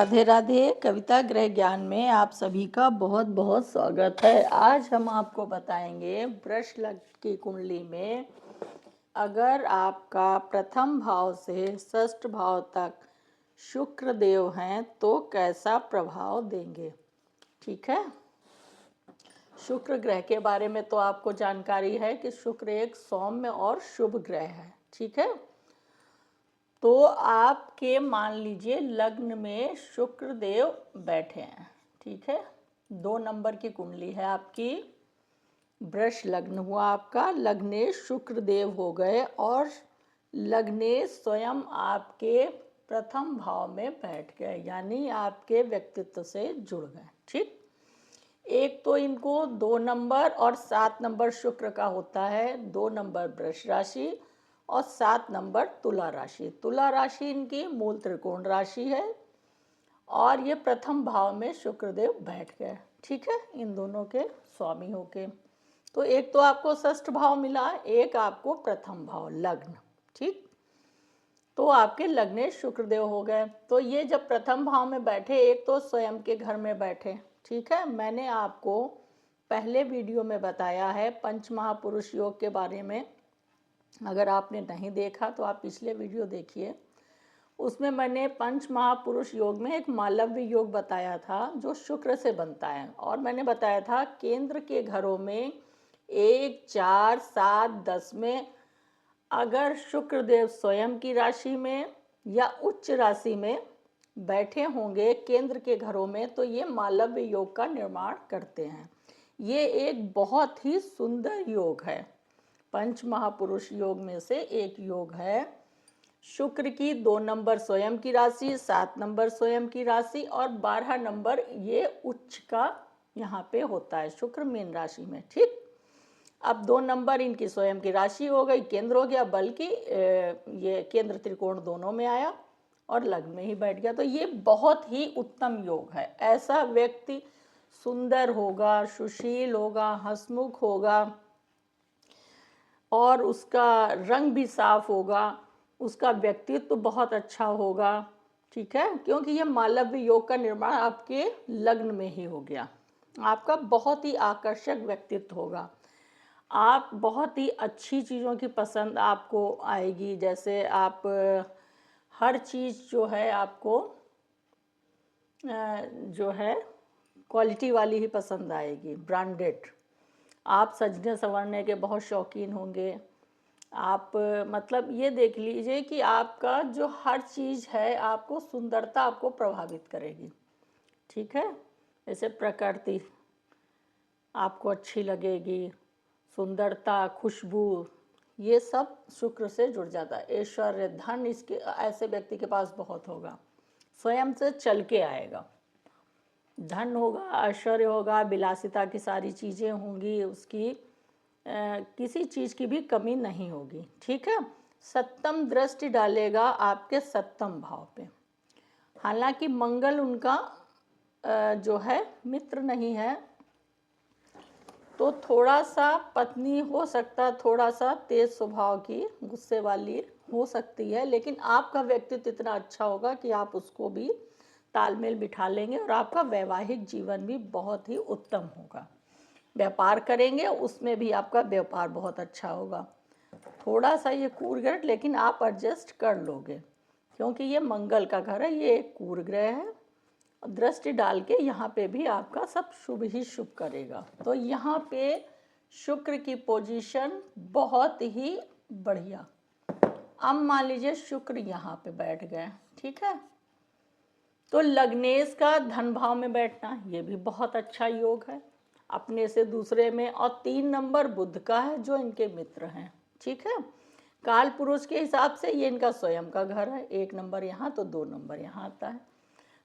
राधे राधे। कविता गृह ज्ञान में आप सभी का बहुत बहुत स्वागत है। आज हम आपको बताएंगे वृष लग्न की कुंडली में अगर आपका प्रथम भाव से षष्ठ भाव तक शुक्र देव हैं तो कैसा प्रभाव देंगे। ठीक है, शुक्र ग्रह के बारे में तो आपको जानकारी है कि शुक्र एक सौम्य और शुभ ग्रह है। ठीक है, तो आपके मान लीजिए लग्न में शुक्र देव बैठे हैं। ठीक है, 2 नंबर की कुंडली है आपकी, वृष लग्न हुआ आपका, लग्नेश शुक्र देव हो गए और लग्नेश स्वयं आपके प्रथम भाव में बैठ गए, यानी आपके व्यक्तित्व से जुड़ गए। ठीक, एक तो इनको 2 नंबर और 7 नंबर शुक्र का होता है। 2 नंबर वृष राशि और 7 नंबर तुला राशि। तुला राशि इनकी मूल त्रिकोण राशि है और ये प्रथम भाव में शुक्रदेव बैठ गए। ठीक है, इन दोनों के स्वामी होके तो एक तो आपको षष्ठ भाव मिला, एक आपको प्रथम भाव लग्न। ठीक, तो आपके लग्नेश शुक्रदेव हो गए। तो ये जब प्रथम भाव में बैठे, एक तो स्वयं के घर में बैठे। ठीक है, मैंने आपको पहले वीडियो में बताया है पंच महापुरुष योग के बारे में। अगर आपने नहीं देखा तो आप पिछले वीडियो देखिए, उसमें मैंने पंच महापुरुष योग में एक मालव्य योग बताया था जो शुक्र से बनता है। और मैंने बताया था केंद्र के घरों में 1, 4, 7, 10 में अगर शुक्रदेव स्वयं की राशि में या उच्च राशि में बैठे होंगे केंद्र के घरों में, तो ये मालव्य योग का निर्माण करते हैं। ये एक बहुत ही सुंदर योग है, पंच महापुरुष योग में से एक योग है। शुक्र की 2 नंबर स्वयं की राशि, 7 नंबर स्वयं की राशि और 12 नंबर ये उच्च का यहाँ पे होता है शुक्र मीन राशि में। ठीक, अब 2 नंबर इनकी स्वयं की राशि हो गई, केंद्र हो गया, बल्कि ये केंद्र त्रिकोण दोनों में आया और लग्न में ही बैठ गया। तो ये बहुत ही उत्तम योग है। ऐसा व्यक्ति सुंदर होगा, सुशील होगा, हंसमुख होगा और उसका रंग भी साफ होगा, उसका व्यक्तित्व बहुत अच्छा होगा। ठीक है, क्योंकि ये मालव्य योग का निर्माण आपके लग्न में ही हो गया। आपका बहुत ही आकर्षक व्यक्तित्व होगा, आप बहुत ही अच्छी चीज़ों की पसंद आपको आएगी। जैसे आप हर चीज़ जो है आपको जो है क्वालिटी वाली ही पसंद आएगी, ब्रांडेड। आप सजने संवरने के बहुत शौकीन होंगे। आप मतलब ये देख लीजिए कि आपका जो हर चीज़ है आपको सुंदरता आपको प्रभावित करेगी। ठीक है, जैसे प्रकृति आपको अच्छी लगेगी, सुंदरता, खुशबू, ये सब शुक्र से जुड़ जाता है। ऐश्वर्य, धन इसके ऐसे व्यक्ति के पास बहुत होगा, स्वयं से चल के आएगा। धन होगा, ऐश्वर्य होगा, विलासिता की सारी चीज़ें होंगी, उसकी किसी चीज़ की भी कमी नहीं होगी। ठीक है, सप्तम दृष्टि डालेगा आपके सप्तम भाव पे। हालांकि मंगल उनका जो है मित्र नहीं है, तो थोड़ा सा पत्नी हो सकता, थोड़ा सा तेज स्वभाव की, गुस्से वाली हो सकती है, लेकिन आपका व्यक्तित्व इतना अच्छा होगा कि आप उसको भी तालमेल बिठा लेंगे और आपका वैवाहिक जीवन भी बहुत ही उत्तम होगा। व्यापार करेंगे उसमें भी आपका व्यापार बहुत अच्छा होगा। थोड़ा सा ये क्रूर ग्रह, लेकिन आप एडजस्ट कर लोगे क्योंकि ये मंगल का घर है, ये एक क्रूर ग्रह है। दृष्टि डाल के यहाँ पे भी आपका सब शुभ ही शुभ करेगा। तो यहाँ पे शुक्र की पोजीशन बहुत ही बढ़िया। अब मान लीजिए शुक्र यहाँ पे बैठ गए। ठीक है, तो लग्नेश का धन भाव में बैठना ये भी बहुत अच्छा योग है, अपने से दूसरे में। और 3 नंबर बुध का है जो इनके मित्र हैं। ठीक है, काल पुरुष के हिसाब से ये इनका स्वयं का घर है, 1 नंबर यहाँ तो 2 नंबर यहाँ आता है।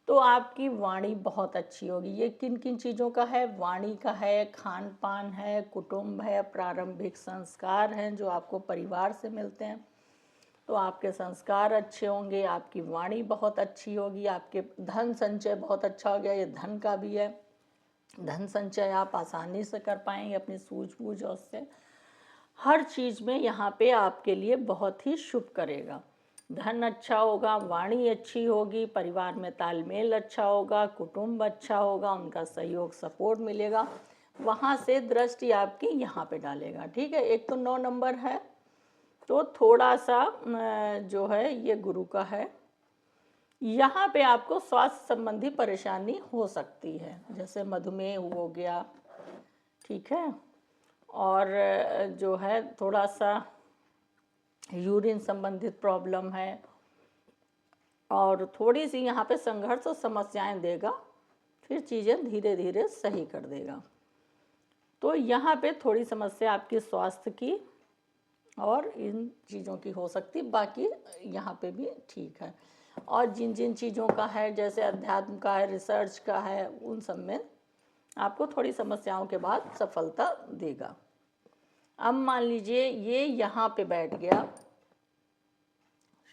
तो आपकी वाणी बहुत अच्छी होगी। ये किन किन चीज़ों का है? वाणी का है, खान पान है, कुटुंब है, प्रारंभिक संस्कार हैं जो आपको परिवार से मिलते हैं। तो आपके संस्कार अच्छे होंगे, आपकी वाणी बहुत अच्छी होगी, आपके धन संचय बहुत अच्छा हो गया। ये धन का भी है, धन संचय आप आसानी से कर पाएंगे अपनी सूझबूझ और से। हर चीज़ में यहाँ पे आपके लिए बहुत ही शुभ करेगा। धन अच्छा होगा, वाणी अच्छी होगी, परिवार में तालमेल अच्छा होगा, कुटुंब अच्छा होगा, उनका सहयोग सपोर्ट मिलेगा। वहाँ से दृष्टि आपकी यहाँ पे डालेगा। ठीक है, एक तो 9 नंबर है, तो थोड़ा सा जो है ये गुरु का है। यहाँ पे आपको स्वास्थ्य संबंधी परेशानी हो सकती है, जैसे मधुमेह हो गया, ठीक है, और जो है थोड़ा सा यूरिन संबंधित प्रॉब्लम है, और थोड़ी सी यहाँ पे संघर्ष और समस्याएं देगा, फिर चीज़ें धीरे धीरे सही कर देगा। तो यहाँ पे थोड़ी समस्या आपकी स्वास्थ्य की और इन चीज़ों की हो सकती, बाकी यहाँ पे भी ठीक है। और जिन जिन चीज़ों का है, जैसे अध्यात्म का है, रिसर्च का है, उन सब में आपको थोड़ी समस्याओं के बाद सफलता देगा। अब मान लीजिए ये यहाँ पे बैठ गया,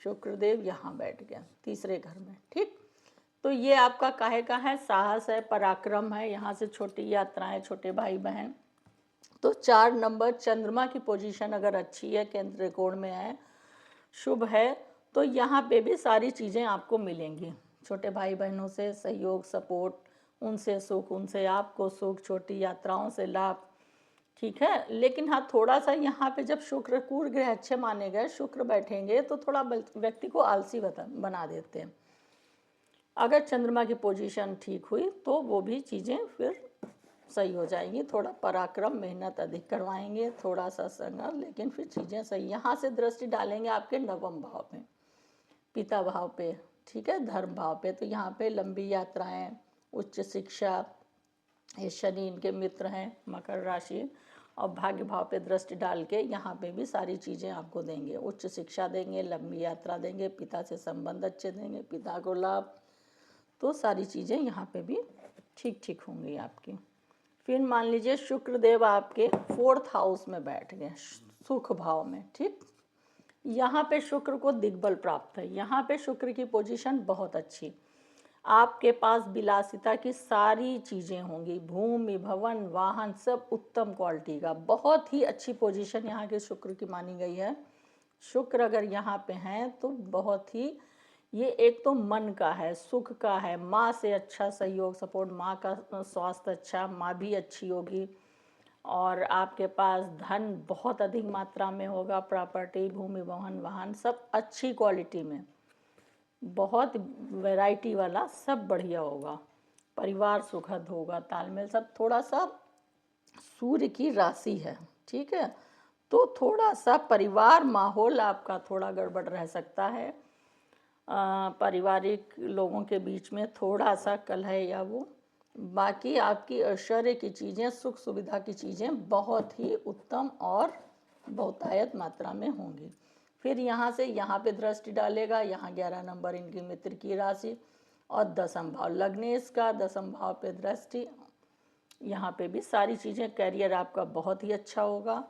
शुक्रदेव यहाँ बैठ गया तीसरे घर में, ठीक। तो ये आपका काहे का है, साहस है, पराक्रम है, यहाँ से छोटी यात्राएं, छोटे भाई बहन। तो 4 नंबर चंद्रमा की पोजीशन अगर अच्छी है, केंद्र त्रिकोण में है, शुभ है, तो यहाँ पे भी सारी चीज़ें आपको मिलेंगी। छोटे भाई बहनों से सहयोग, सपोर्ट, उनसे सुख, उनसे आपको सुख, छोटी यात्राओं से लाभ, ठीक है। लेकिन हाँ, थोड़ा सा यहाँ पे जब शुक्र, कुर ग्रह अच्छे माने गए, शुक्र बैठेंगे तो थोड़ा व्यक्ति को आलसी बना देते हैं। अगर चंद्रमा की पोजीशन ठीक हुई तो वो भी चीज़ें फिर सही हो जाएंगी। थोड़ा पराक्रम, मेहनत अधिक करवाएंगे, थोड़ा सा संघर्ष, लेकिन फिर चीज़ें सही। यहाँ से दृष्टि डालेंगे आपके 9वें भाव पे, पिता भाव पे, ठीक है, धर्म भाव पे। तो यहाँ पे लंबी यात्राएं, उच्च शिक्षा, ये शनि इनके मित्र हैं, मकर राशि, और भाग्य भाव पे दृष्टि डाल के यहाँ पे भी सारी चीज़ें आपको देंगे। उच्च शिक्षा देंगे, लंबी यात्रा देंगे, पिता से संबंध अच्छे देंगे, पिता को लाभ। तो सारी चीज़ें यहाँ पे भी ठीक ठीक होंगी आपकी। फिर मान लीजिए शुक्रदेव आपके 4th हाउस में बैठ गए, सुख भाव में, ठीक। यहाँ पे शुक्र को दिग्बल प्राप्त है, यहाँ पे शुक्र की पोजीशन बहुत अच्छी। आपके पास विलासिता की सारी चीज़ें होंगी, भूमि, भवन, वाहन, सब उत्तम क्वालिटी का। बहुत ही अच्छी पोजीशन यहाँ के शुक्र की मानी गई है। शुक्र अगर यहाँ पे हैं तो बहुत ही, ये एक तो मन का है, सुख का है, माँ से अच्छा सहयोग, सपोर्ट, माँ का स्वास्थ्य अच्छा, माँ भी अच्छी होगी, और आपके पास धन बहुत अधिक मात्रा में होगा, प्रॉपर्टी, भूमि, वाहन, वाहन सब अच्छी क्वालिटी में, बहुत वैरायटी वाला, सब बढ़िया होगा। परिवार सुखद होगा, तालमेल सब। थोड़ा सा सूर्य की राशि है, ठीक है, तो थोड़ा सा परिवार माहौल आपका थोड़ा गड़बड़ रह सकता है। पारिवारिक लोगों के बीच में थोड़ा सा कलह या वो, बाकी आपकी ऐश्वर्य की चीज़ें, सुख सुविधा की चीज़ें बहुत ही उत्तम और बहुतायत मात्रा में होंगी। फिर यहाँ से यहाँ पे दृष्टि डालेगा, यहाँ 11 नंबर इनकी मित्र की राशि, और 10वां भाव लग्नेश का 10वां भाव पे दृष्टि। यहाँ पे भी सारी चीज़ें, करियर आपका बहुत ही अच्छा होगा,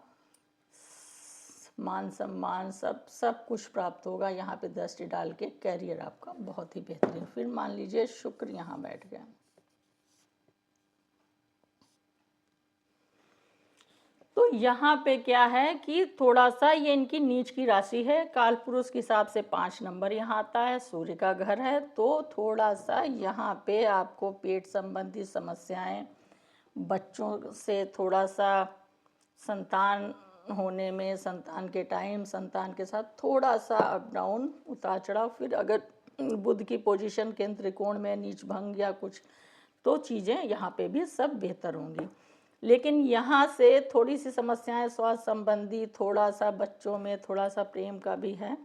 मान सम्मान सब कुछ प्राप्त होगा। यहाँ पे दृष्टि डाल के कैरियर आपका बहुत ही बेहतरीन। फिर मान लीजिए शुक्र यहाँ बैठ गया, तो यहाँ पे क्या है कि थोड़ा सा ये इनकी नीच की राशि है, काल पुरुष के हिसाब से 5 नंबर यहाँ आता है, सूर्य का घर है, तो थोड़ा सा यहाँ पे आपको पेट संबंधी समस्याएं, बच्चों से थोड़ा सा, संतान होने में, संतान के टाइम, संतान के साथ थोड़ा सा अप डाउन, उतार चढ़ाव। फिर अगर बुध की पोजीशन केंद्र त्रिकोण में, नीच भंग या कुछ, तो चीज़ें यहाँ पे भी सब बेहतर होंगी। लेकिन यहाँ से थोड़ी सी समस्याएं स्वास्थ्य संबंधी, थोड़ा सा बच्चों में, थोड़ा सा प्रेम का भी है,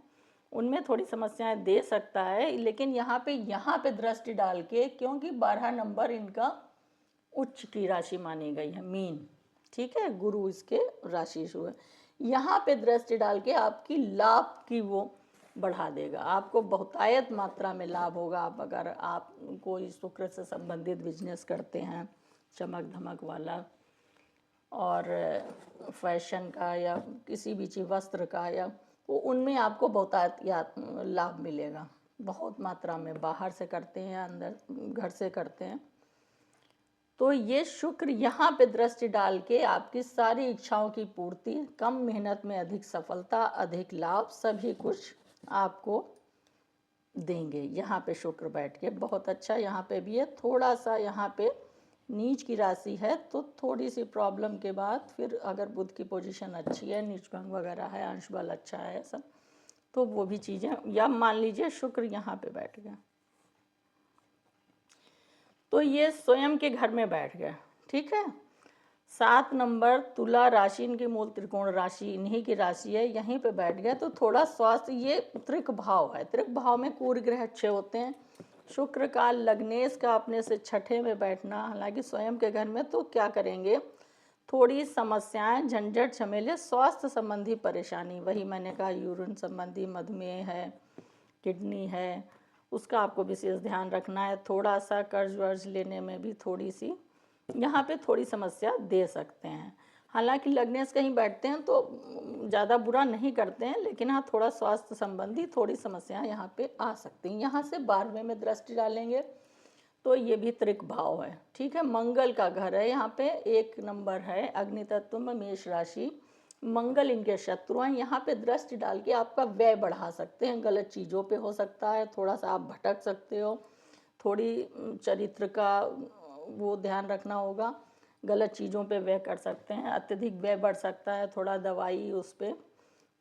उनमें थोड़ी समस्याएं दे सकता है। लेकिन यहाँ पे दृष्टि डाल के, क्योंकि 12 नंबर इनका उच्च की राशि मानी गई है, मीन, ठीक है, गुरु इसके राशि शु है, यहाँ पे दृष्टि डाल के आपकी लाभ की वो बढ़ा देगा, आपको बहुतायत मात्रा में लाभ होगा। आप अगर आप कोई शुक्र से संबंधित बिजनेस करते हैं, चमक धमक वाला, और फैशन का या किसी भी चीज़, वस्त्र का, या वो, उनमें आपको बहुतायत लाभ मिलेगा, बहुत मात्रा में। बाहर से करते हैं, अंदर घर से करते हैं, तो ये शुक्र यहाँ पे दृष्टि डाल के आपकी सारी इच्छाओं की पूर्ति, कम मेहनत में अधिक सफलता, अधिक लाभ, सभी कुछ आपको देंगे। यहाँ पे शुक्र बैठ के बहुत अच्छा यहाँ पे भी है। थोड़ा सा यहाँ पे नीच की राशि है तो थोड़ी सी प्रॉब्लम के बाद फिर अगर बुध की पोजीशन अच्छी है, नीच भंग वगैरह है, अंश बल अच्छा है सब, तो वो भी चीज़ें, या मान लीजिए शुक्र यहाँ पे बैठ गया तो ये स्वयं के घर में बैठ गया। ठीक है। 7 नंबर तुला राशि, इनकी मूल त्रिकोण राशि इन्हीं की राशि है, यहीं पे बैठ गया तो थोड़ा स्वास्थ्य, ये त्रिक भाव है, त्रिक भाव में कुर्य ग्रह अच्छे होते हैं। शुक्र का लग्नेश का अपने से छठे में बैठना, हालांकि स्वयं के घर में, तो क्या करेंगे, थोड़ी समस्याएं, झंझट, झमेले, स्वास्थ्य संबंधी परेशानी, वही मैंने कहा यूरिन संबंधी, मधुमेह है, किडनी है, उसका आपको विशेष ध्यान रखना है। थोड़ा सा कर्ज वर्ज लेने में भी थोड़ी सी यहाँ पे थोड़ी समस्या दे सकते हैं। हालांकि लग्नेश कहीं बैठते हैं तो ज़्यादा बुरा नहीं करते हैं, लेकिन हाँ थोड़ा स्वास्थ्य संबंधी थोड़ी समस्याएं यहाँ पे आ सकती हैं। यहाँ से 12वें में दृष्टि डालेंगे तो ये भी त्रिक भाव है। ठीक है। मंगल का घर है, यहाँ पे 1 नंबर है, अग्नि तत्व में, मेष राशि, मंगल इनके शत्रु हैं। यहाँ पे दृष्टि डाल के आपका व्यय बढ़ा सकते हैं, गलत चीज़ों पे हो सकता है, थोड़ा सा आप भटक सकते हो, थोड़ी चरित्र का वो ध्यान रखना होगा, गलत चीज़ों पे व्यय कर सकते हैं, अत्यधिक व्यय बढ़ सकता है, थोड़ा दवाई उस पर,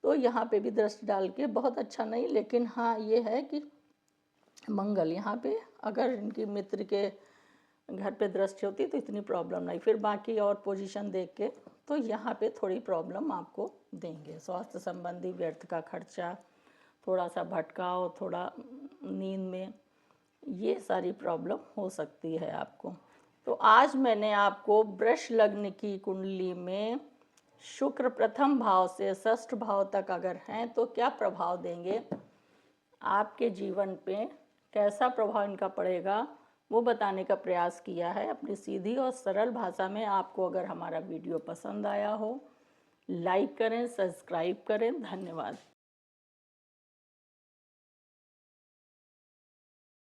तो यहाँ पे भी दृष्टि डाल के बहुत अच्छा नहीं, लेकिन हाँ ये है कि मंगल यहाँ पे अगर इनकी मित्र के घर पे दृष्टि होती तो इतनी प्रॉब्लम नहीं, फिर बाकी और पोजीशन देख के तो यहाँ पे थोड़ी प्रॉब्लम आपको देंगे। स्वास्थ्य संबंधी व्यर्थ का खर्चा, थोड़ा सा भटकाव, थोड़ा नींद में, ये सारी प्रॉब्लम हो सकती है आपको। तो आज मैंने आपको वृष लग्न की कुंडली में शुक्र प्रथम भाव से षष्ठ भाव तक अगर हैं तो क्या प्रभाव देंगे, आपके जीवन पे कैसा प्रभाव इनका पड़ेगा, वो बताने का प्रयास किया है अपनी सीधी और सरल भाषा में। आपको अगर हमारा वीडियो पसंद आया हो, लाइक करें, सब्सक्राइब करें। धन्यवाद।